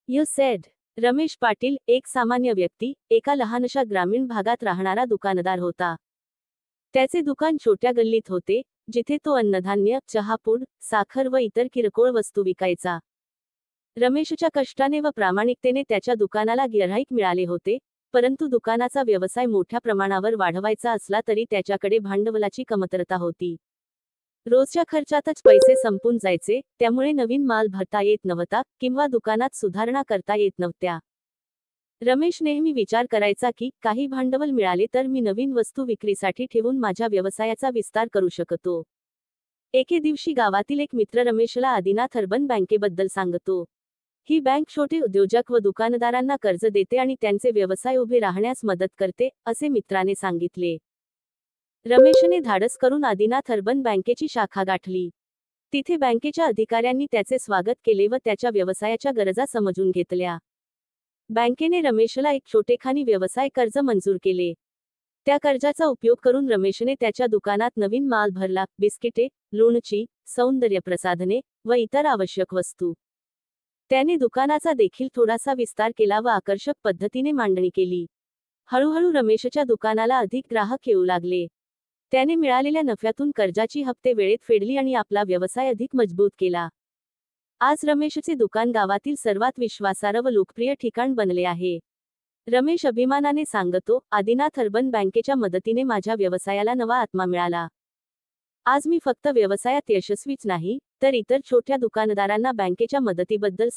You sed. Ramesh Patil एक सामान्य व्यक्ती, एका लहानशा ग्रामीण भागात राहणारा दुकानदार होता. त्याचे दुकान छोट्या गल्लीत होते, जिथे तो अन्नधान्य, चहापूड, साखर व इतर किरकोळ वस्तू विकायचा. रमेशच्या कष्टाने व प्रामाणिकतेने त्याच्या दुकानाला गिऱ्हाईक मिळाले होते, परंतु दुकानाचा व्यवसाय मोठ्या प्रमाणावर वाढवायचा असला तरी त्याच्याकडे भांडवलाची कमतरता होती. रोजच्या खर्चातच पैसे संपून जायचे, त्यामुळे नवीन माल भरता येत नव्हता किंवा दुकानात सुधारणा करता येत नव्हत्या. रमेश नेहमी विचार करायचा की काही भांडवल मिळाले तर मी नवीन वस्तू विक्रीसाठी ठेवून माझ्या व्यवसायाचा विस्तार करू शकतो. एके दिवशी गावातील एक मित्र रमेशला आदिनाथ अर्बन बँकेबद्दल सांगतो. ही बँक छोटे उद्योजक व दुकानदारांना कर्ज देते आणि त्यांचे व्यवसाय उभे राहण्यास मदत करते, असे मित्राने सांगितले. रमेशने धाडस करून आदिनाथ अर्बन बँकेची शाखा गाठली. तिथे बँकेच्या अधिकाऱ्यांनी त्याचे स्वागत केले व त्याच्या व्यवसायाच्या गरजा समजून घेतल्या. बँकेने रमेशला एक छोटेखानी व्यवसाय कर्ज मंजूर केले. त्या कर्जाचा उपयोग करून रमेशने त्याच्या दुकानात नवीन माल भरला, बिस्किटे, लोणची, सौंदर्य प्रसाधने व इतर आवश्यक वस्तू. त्याने दुकानाचा देखील थोडासा विस्तार केला व आकर्षक पद्धतीने मांडणी केली. हळूहळू रमेशच्या दुकानाला अधिक ग्राहक येऊ लागले. त्याने मिळालेल्या नफ्यातून कर्जाची हप्ते वेळेत फेडली आणि आपला व्यवसाय अधिक मजबूत केला. आज रमेशचे दुकान गावातील सर्वात विश्वासार्ह व लोकप्रिय ठिकाण बनले आहे. रमेश अभिमानाने सांगतो, आदिनाथ अर्बन बँकेच्या मदतीने माझ्या व्यवसायाला नवा आत्मा मिळाला. आज मी फक्त व्यवसायात यशस्वीच नाही, तर इतर छोट्या दुकानदारांना बँकेच्या मदतीबद्दल